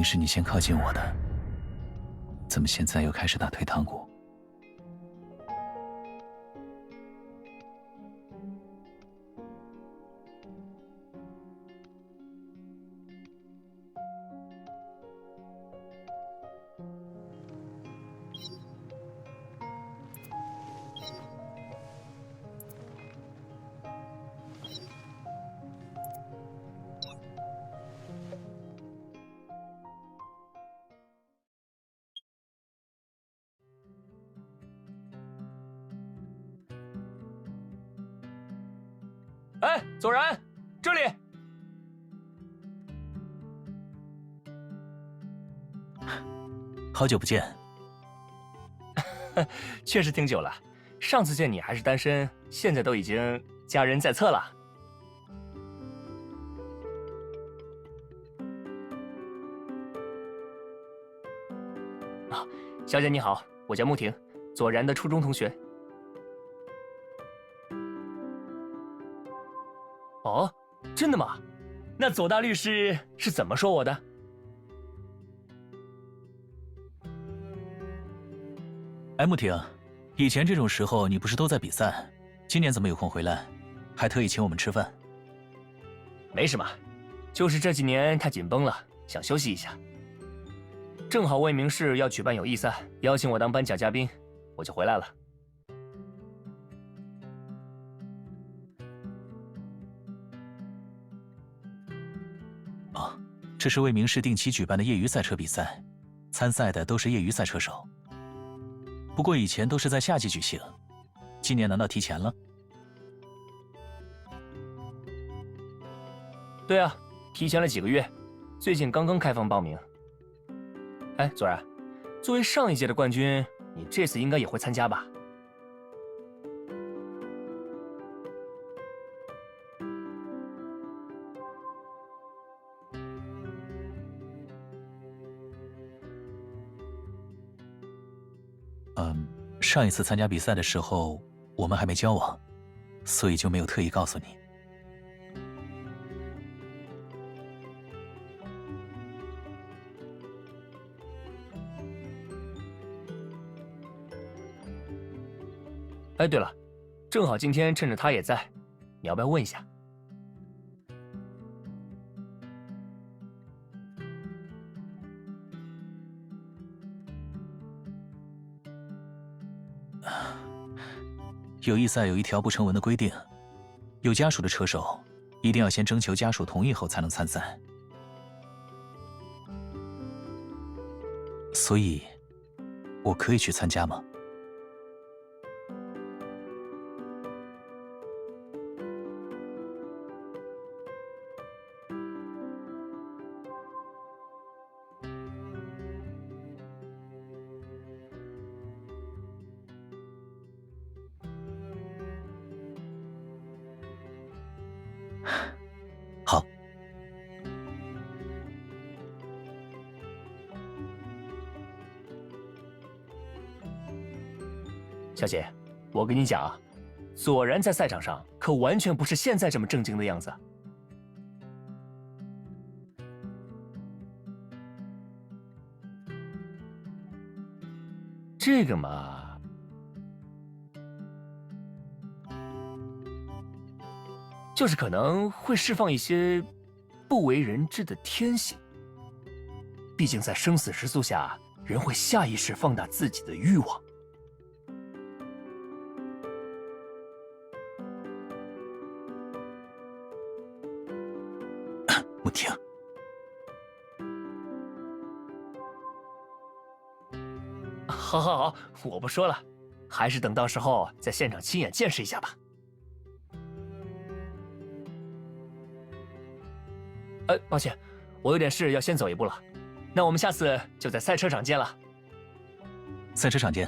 明是你先靠近我的，怎么现在又开始打退堂鼓？哎，左然，这里。好久不见。确实挺久了，上次见你还是单身，现在都已经佳人在侧了。啊，小姐你好，我叫穆婷，左然的初中同学。哦，真的吗？那左大律师是怎么说我的？哎，穆婷，以前这种时候你不是都在比赛，今年怎么有空回来，还特意请我们吃饭？没什么，就是这几年太紧绷了，想休息一下。正好魏明市要举办友谊赛，邀请我当颁奖嘉宾，我就回来了。哦，这是魏明市定期举办的业余赛车比赛，参赛的都是业余赛车手。不过以前都是在夏季举行，今年难道提前了？对啊，提前了几个月，最近刚刚开放报名。哎，左然，作为上一届的冠军，你这次应该也会参加吧？上一次参加比赛的时候，我们还没交往，所以就没有特意告诉你。哎，对了，正好今天趁着他也在，你要不要问一下？友谊赛有一条不成文的规定，有家属的车手一定要先征求家属同意后才能参赛。所以，我可以去参加吗？好。小姐，我跟你讲啊，左然在赛场上可完全不是现在这么正经的样子。这个嘛，就是可能会释放一些不为人知的天性。毕竟在生死时速下，人会下意识放大自己的欲望。穆婷，好好好，我不说了，还是等到时候在现场亲眼见识一下吧。抱歉，我有点事要先走一步了，那我们下次就在赛车场见了。赛车场见。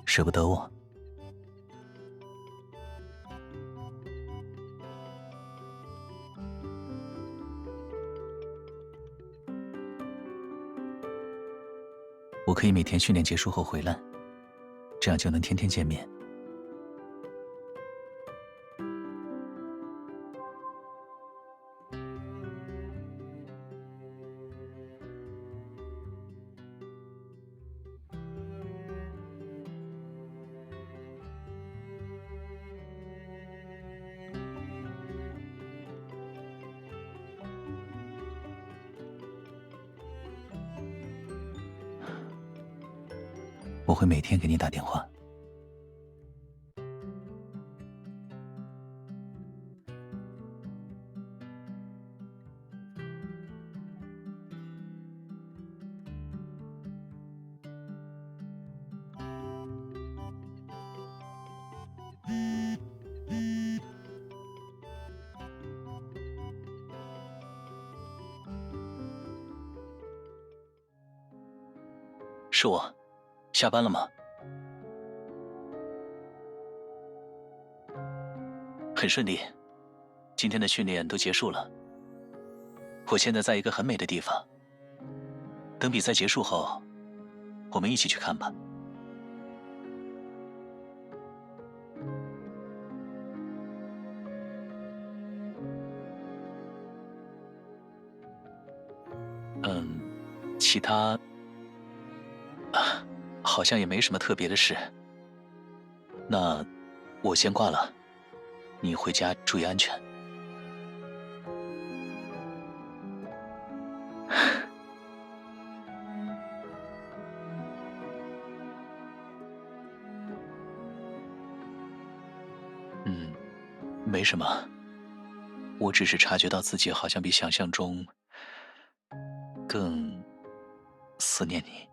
舍不得我。我可以每天训练结束后回来，这样就能天天见面。我会每天给你打电话。是我，下班了吗？很顺利，今天的训练都结束了。我现在在一个很美的地方，等比赛结束后，我们一起去看吧。其他好像也没什么特别的事。那我先挂了，你回家注意安全。没什么，我只是察觉到自己好像比想象中更思念你。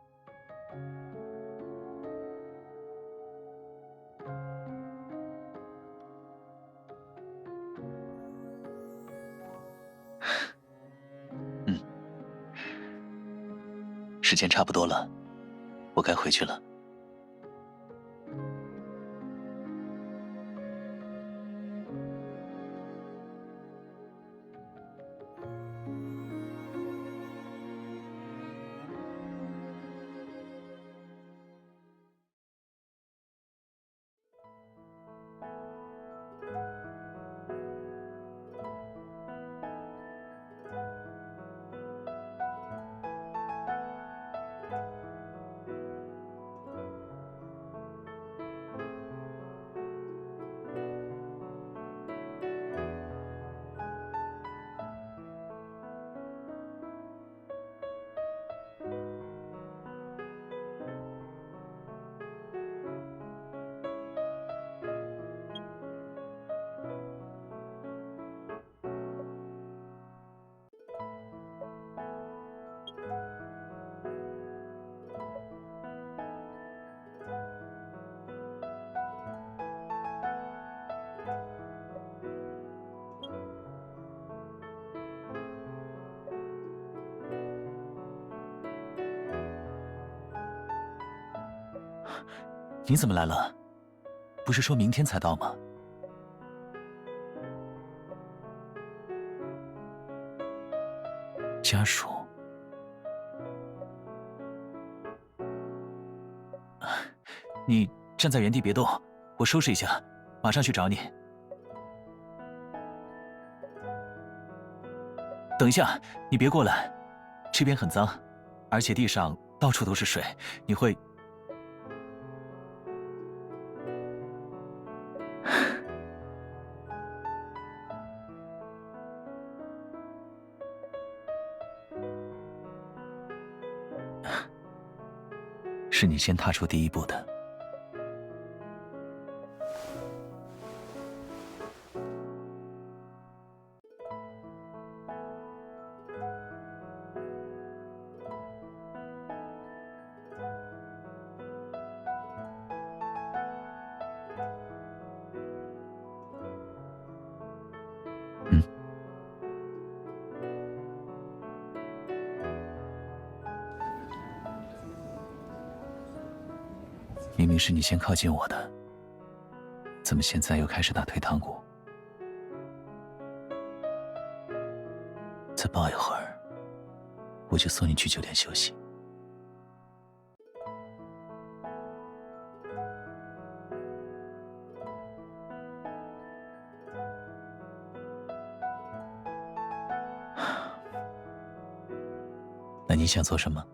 时间差不多了，我该回去了。你怎么来了？不是说明天才到吗？家属，你站在原地别动，我收拾一下，马上去找你。等一下，你别过来，这边很脏，而且地上到处都是水，你会……是你先踏出第一步的。明明是你先靠近我的，怎么现在又开始打退堂鼓？再抱一会儿，我就送你去酒店休息。那你想做什么？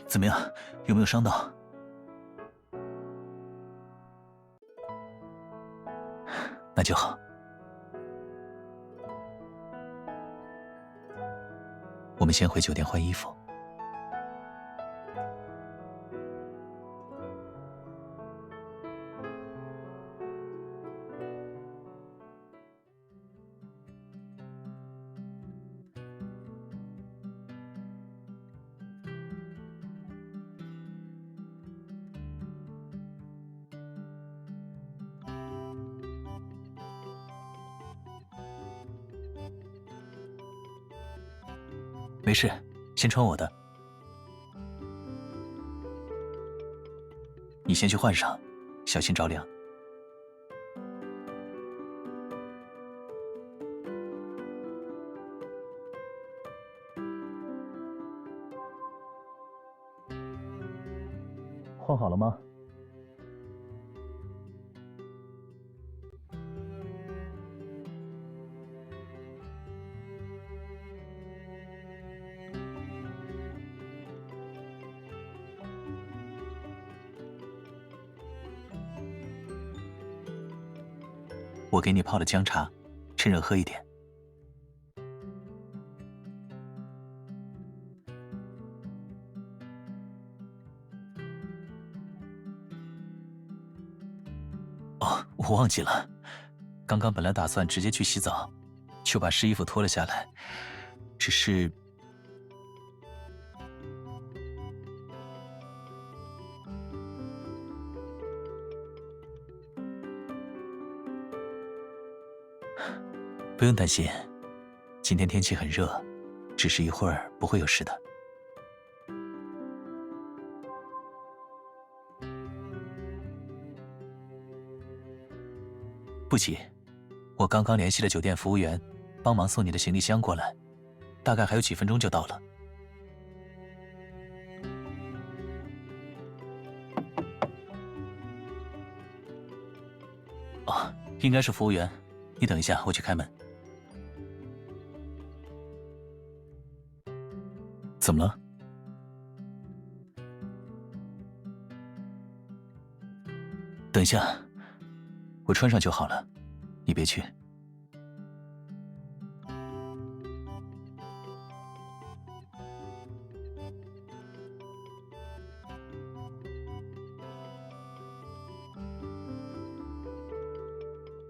怎么样？有没有伤到？那就好。我们先回酒店换衣服。没事，先穿我的。你先去换上，小心着凉。换好了吗？我给你泡了姜茶，趁热喝一点。哦，我忘记了，刚刚本来打算直接去洗澡，就把湿衣服脱了下来，只是……不用担心，今天天气很热，只是一会儿不会有事的。不急，我刚刚联系了酒店服务员，帮忙送你的行李箱过来，大概还有几分钟就到了。哦，应该是服务员，你等一下，我去开门。怎么了？等一下，我穿上就好了，你别去。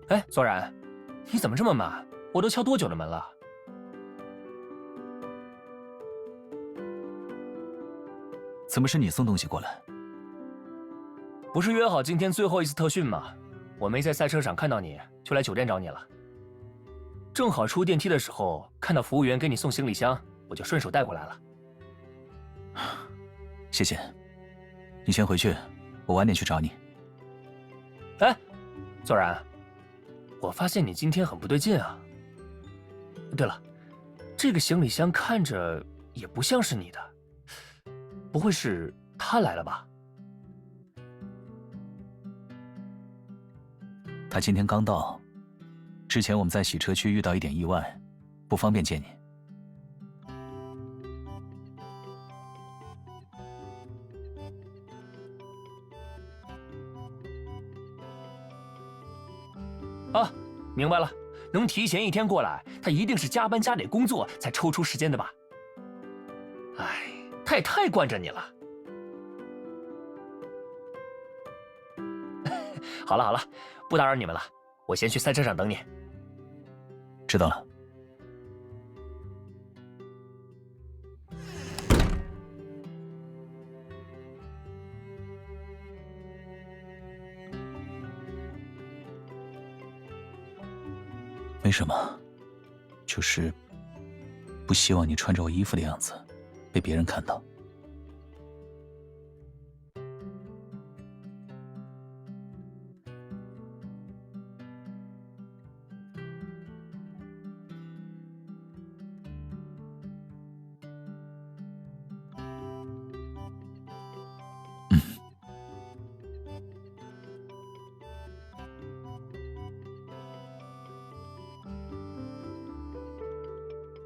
哎，索然，你怎么这么慢？我都敲多久的门了？怎么是你送东西过来？不是约好今天最后一次特训吗？我没在赛车场看到你，就来酒店找你了。正好出电梯的时候看到服务员给你送行李箱，我就顺手带过来了。谢谢，你先回去，我晚点去找你。哎，索然，我发现你今天很不对劲啊。对了，这个行李箱看着也不像是你的，不会是他来了吧？他今天刚到，之前我们在洗车区遇到一点意外，不方便见你。啊，明白了，能提前一天过来，他一定是加班加点工作才抽出时间的吧？哎，他也太惯着你了。好了好了，不打扰你们了，我先去赛车场等你。知道了。没什么，就是不希望你穿着我衣服的样子被别人看到。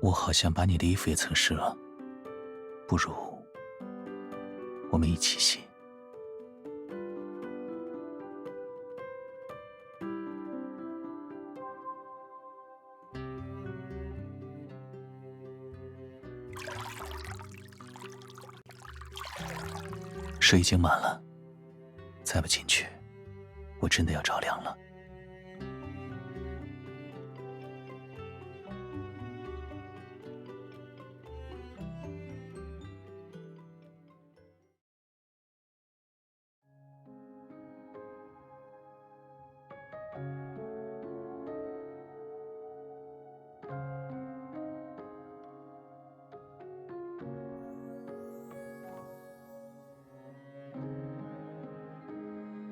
我好像把你的衣服也蹭湿了，不如我们一起洗。水已经满了，再不进去，我真的要着凉了。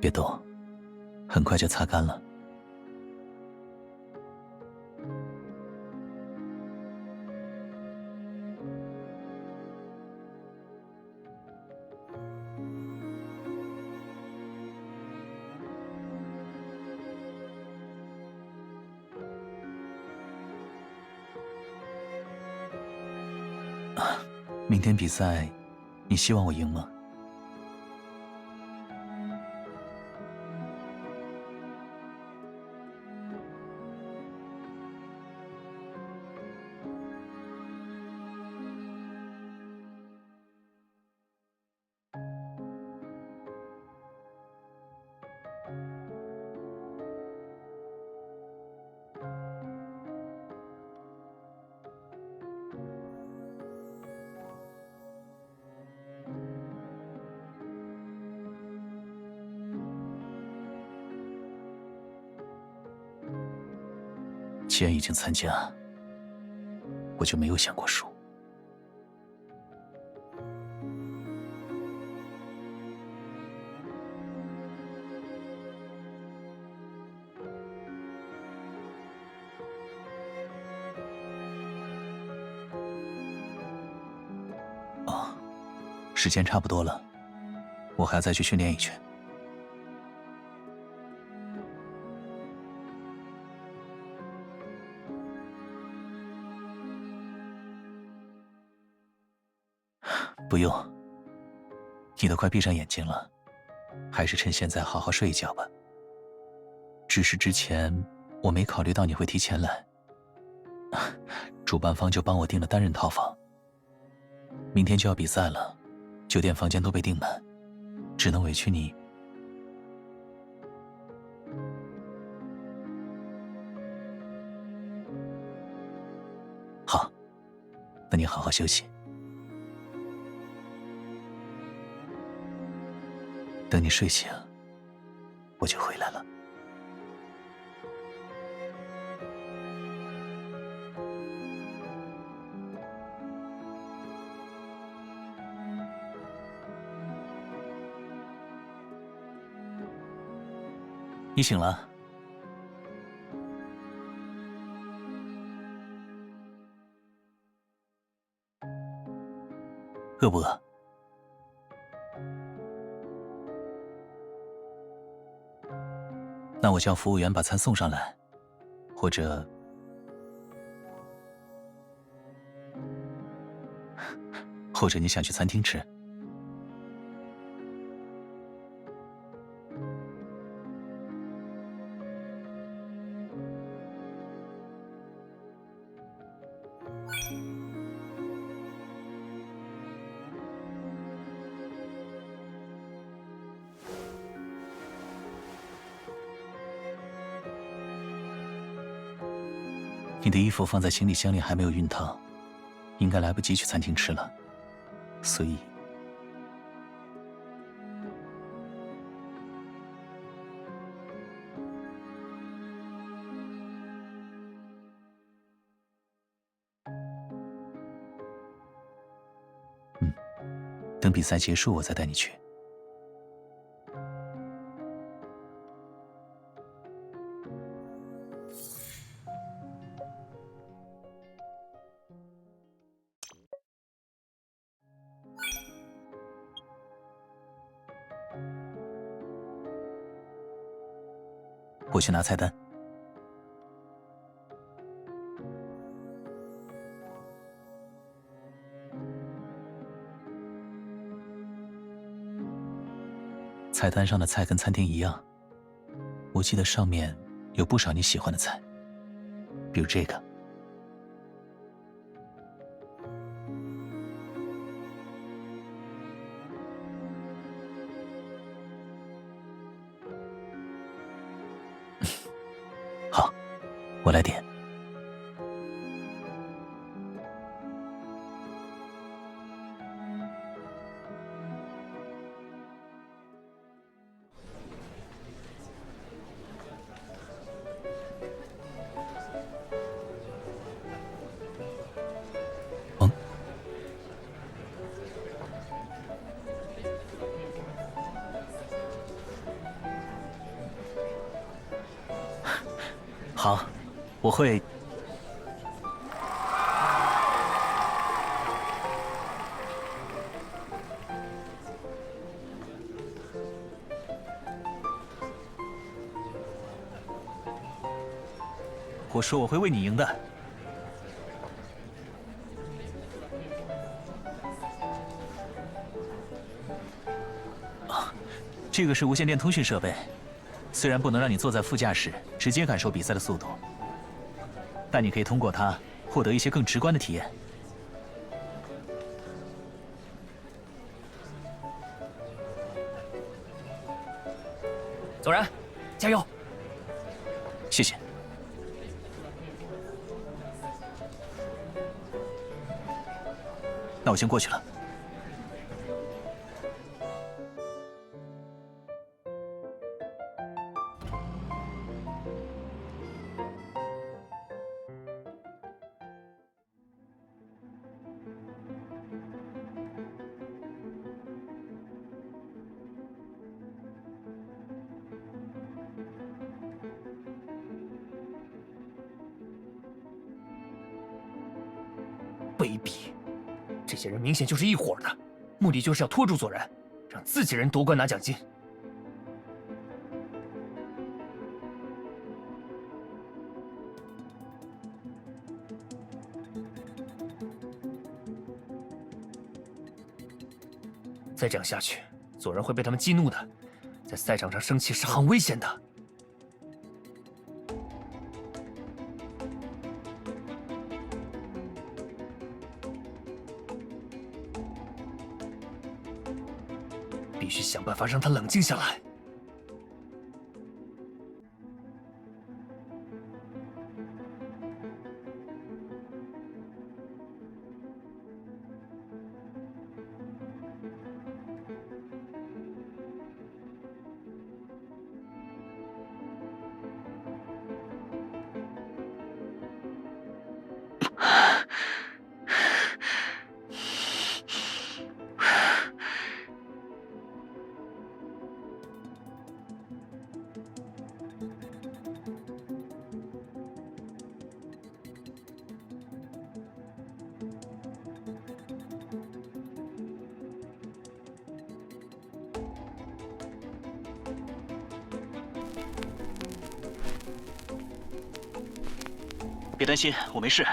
别动，很快就擦干了。明天比赛，你希望我赢吗？既然已经参加，我就没有想过输。哦，时间差不多了，我还要再去训练一圈。不用，你都快闭上眼睛了，还是趁现在好好睡一觉吧。只是之前我没考虑到你会提前来，主办方就帮我订了单人套房。明天就要比赛了，酒店房间都被订满，只能委屈你。好，那你好好休息。等你睡醒，我就回来了。你醒了？饿不饿？那我叫服务员把餐送上来，或者你想去餐厅吃。你的衣服放在行李箱里还没有熨烫，应该来不及去餐厅吃了，所以等比赛结束我再带你去。我去拿菜单。菜单上的菜跟餐厅一样，我记得上面有不少你喜欢的菜，比如这个。好，我来点。好，我会。我说我会为你赢的。这个是无线电通讯设备。虽然不能让你坐在副驾驶直接感受比赛的速度，但你可以通过它获得一些更直观的体验。左然，加油！谢谢。那我先过去了。卑鄙！这些人明显就是一伙的，目的就是要拖住左然，让自己人夺冠拿奖金。再这样下去，左然会被他们激怒的，在赛场上生气是很危险的。必须想办法让他冷静下来。别担心，我没事。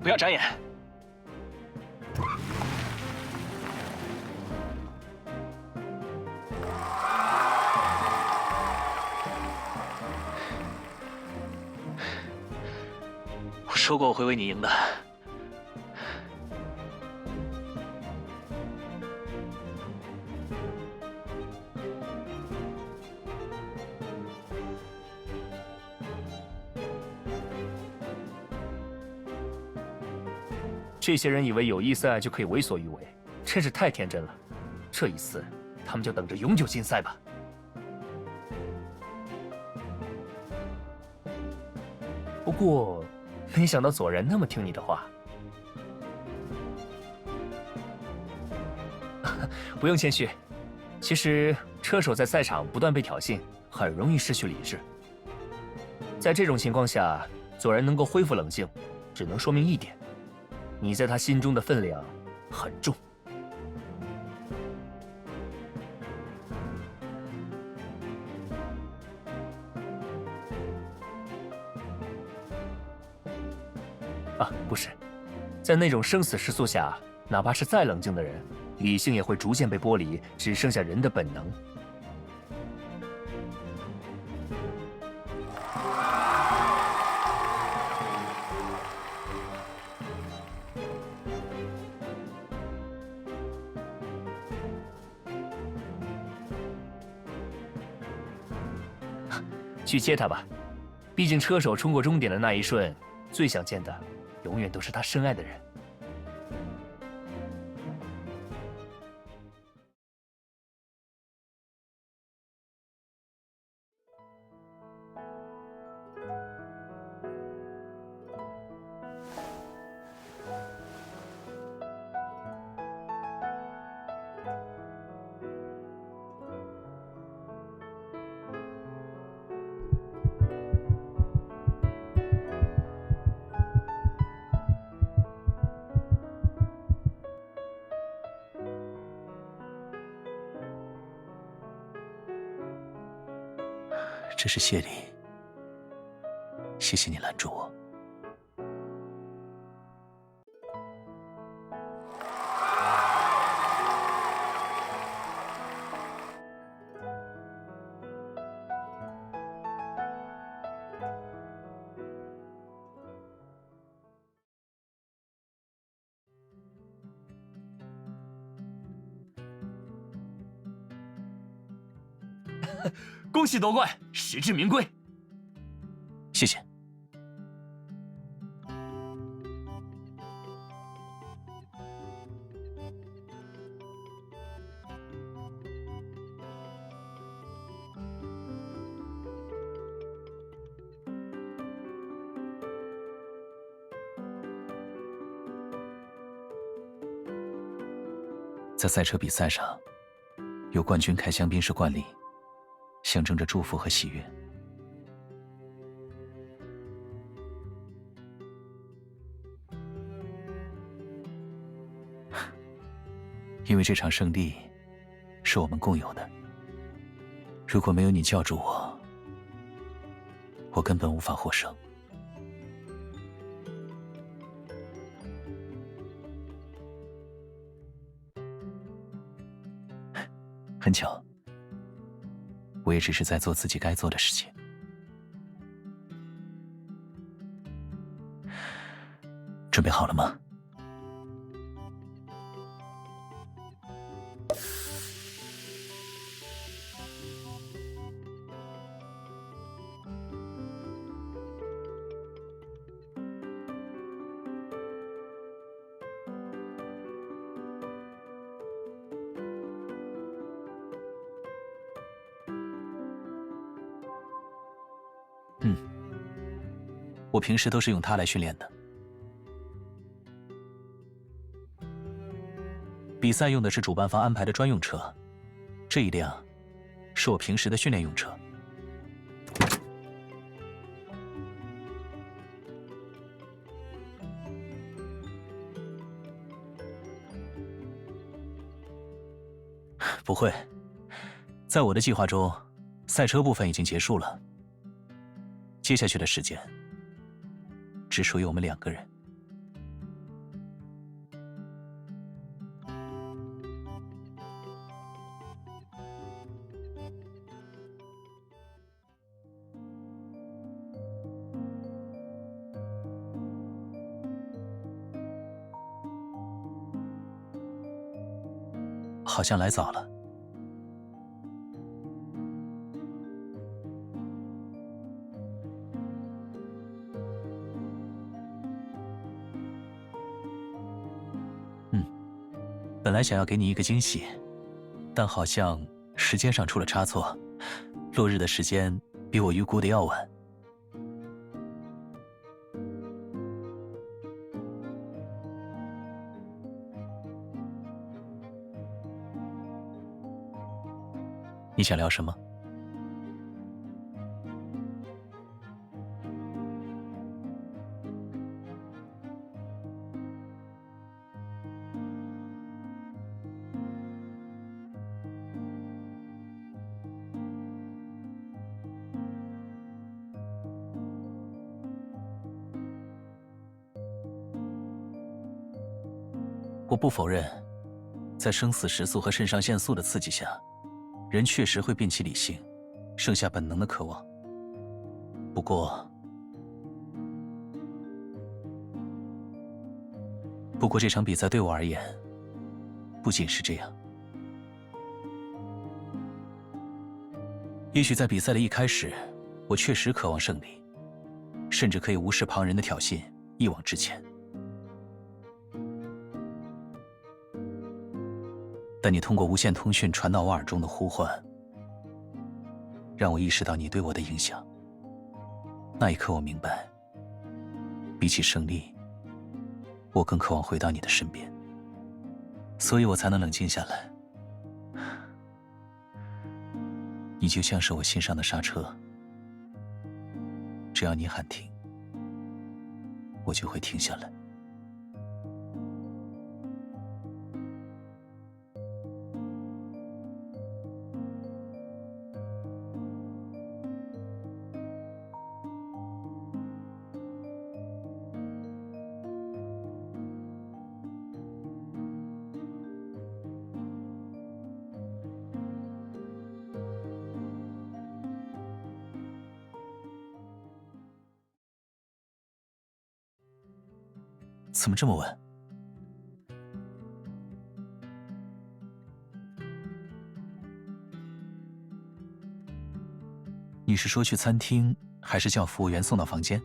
不要眨眼。我说过我会为你赢的。这些人以为友谊赛就可以为所欲为，真是太天真了。这一次，他们就等着永久禁赛吧。不过，没想到左然那么听你的话。不用谦虚，其实车手在赛场不断被挑衅，很容易失去理智。在这种情况下，左然能够恢复冷静，只能说明一点。你在他心中的分量很重。啊，不是，在那种生死时速下，哪怕是再冷静的人，理性也会逐渐被剥离，只剩下人的本能。去接他吧，毕竟车手冲过终点的那一瞬，最想见的，永远都是他深爱的人。这是谢礼，谢谢你拦住我。恭喜夺冠，实至名归。谢谢。在赛车比赛上，有冠军开香槟是惯例，象征着祝福和喜悦。因为这场胜利是我们共有的，如果没有你叫住我，我根本无法获胜。很巧，我也只是在做自己该做的事情。准备好了吗？我平时都是用它来训练的。比赛用的是主办方安排的专用车，这一辆是我平时的训练用车。不会，在我的计划中，赛车部分已经结束了，接下去的时间只属于我们两个人。好像来早了。本来想要给你一个惊喜，但好像时间上出了差错，落日的时间比我预估的要晚。你想聊什么？我不否认，在生死时速和肾上腺素的刺激下，人确实会摒弃理性，剩下本能的渴望。不过这场比赛对我而言，不仅是这样。也许在比赛的一开始，我确实渴望胜利，甚至可以无视旁人的挑衅，一往直前。但你通过无线通讯传到我耳中的呼唤，让我意识到你对我的影响。那一刻我明白，比起胜利，我更渴望回到你的身边，所以我才能冷静下来。你就像是我心上的刹车，只要你喊停，我就会停下来。怎么这么晚？你是说去餐厅，还是叫服务员送到房间？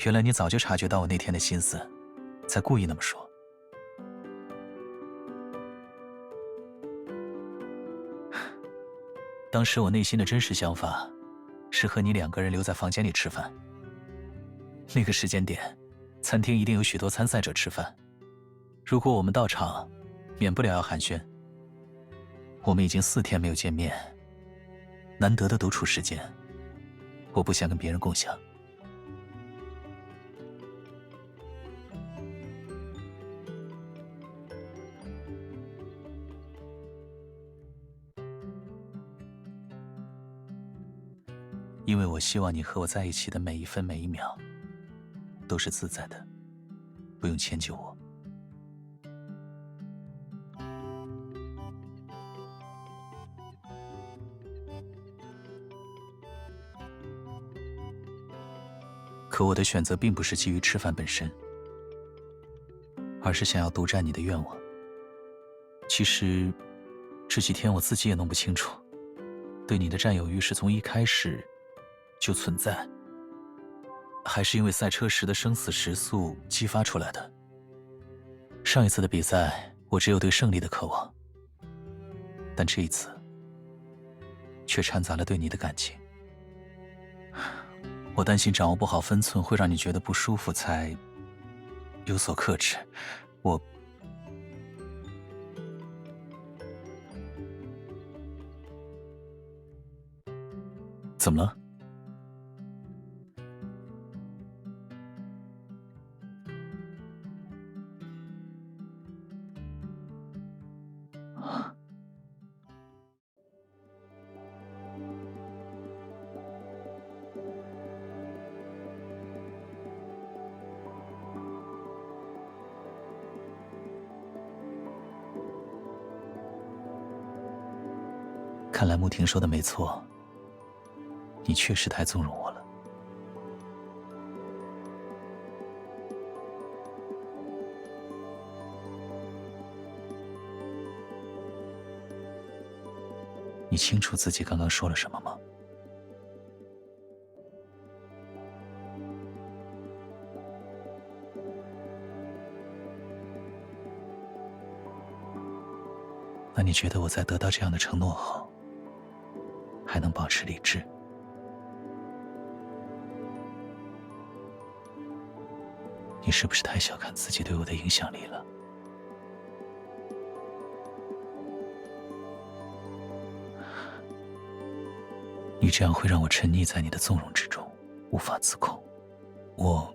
原来你早就察觉到我那天的心思，才故意那么说。当时我内心的真实想法，是和你2个人留在房间里吃饭。那个时间点，餐厅一定有许多参赛者吃饭，如果我们到场，免不了要寒暄。我们已经4天没有见面，难得的独处时间，我不想跟别人共享。因为我希望你和我在一起的每一分每一秒都是自在的，不用迁就我。可我的选择并不是基于吃饭本身，而是想要独占你的愿望。其实这几天我自己也弄不清楚，对你的占有欲是从一开始就存在，还是因为赛车时的生死时速激发出来的。上一次的比赛，我只有对胜利的渴望，但这一次却掺杂了对你的感情。我担心掌握不好分寸会让你觉得不舒服，才有所克制。我怎么了？看来穆婷说的没错，你确实太纵容我了。你清楚自己刚刚说了什么吗？那你觉得我在得到这样的承诺后，还能保持理智？你是不是太小看自己对我的影响力了？你这样会让我沉溺在你的纵容之中，无法自控。我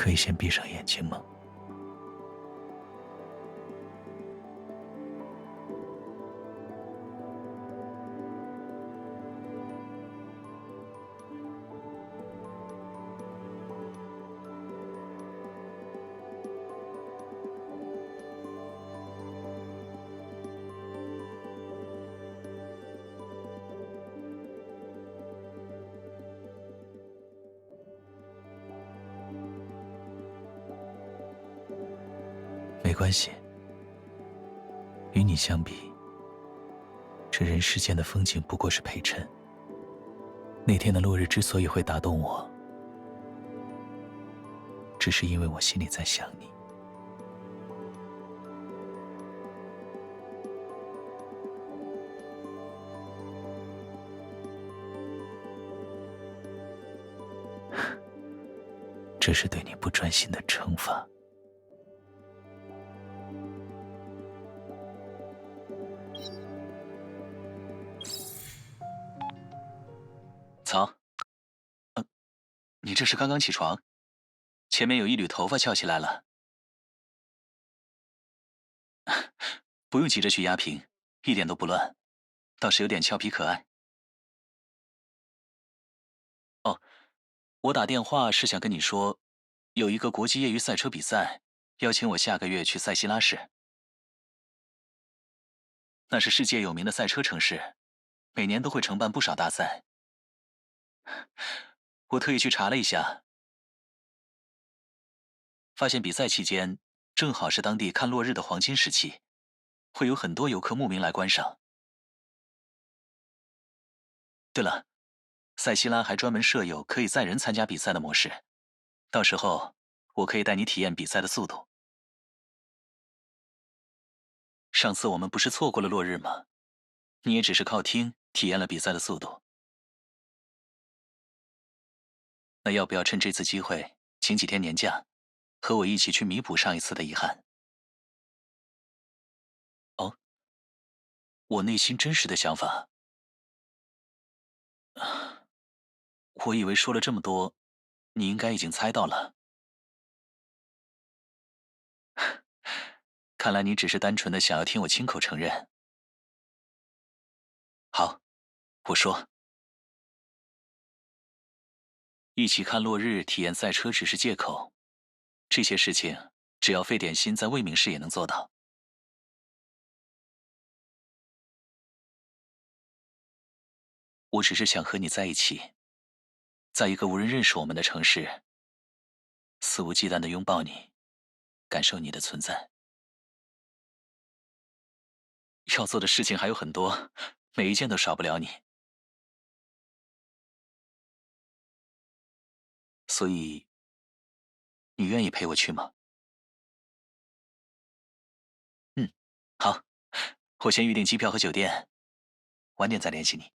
可以先闭上眼睛吗？没关系，与你相比，这人世间的风景不过是陪衬。那天的落日之所以会打动我，只是因为我心里在想你。这是对你不专心的惩罚。曹，你这是刚刚起床？前面有一缕头发翘起来了。不用急着去压平，一点都不乱，倒是有点俏皮可爱。哦，我打电话是想跟你说，有一个国际业余赛车比赛，邀请我下个月去塞西拉市。那是世界有名的赛车城市，每年都会承办不少大赛。我特意去查了一下，发现比赛期间正好是当地看落日的黄金时期，会有很多游客慕名来观赏。对了，塞西拉还专门设有可以载人参加比赛的模式，到时候我可以带你体验比赛的速度。上次我们不是错过了落日吗？你也只是靠听体验了比赛的速度。那要不要趁这次机会请几天年假，和我一起去弥补上一次的遗憾？哦，我内心真实的想法。我以为说了这么多，你应该已经猜到了。看来你只是单纯的想要听我亲口承认。好，我说，一起看落日、体验赛车只是借口，这些事情只要费点心，在未名市也能做到。我只是想和你在一起，在一个无人认识我们的城市，肆无忌惮地拥抱你，感受你的存在。要做的事情还有很多，每一件都少不了你。所以，你愿意陪我去吗？嗯，好，我先预订机票和酒店，晚点再联系你。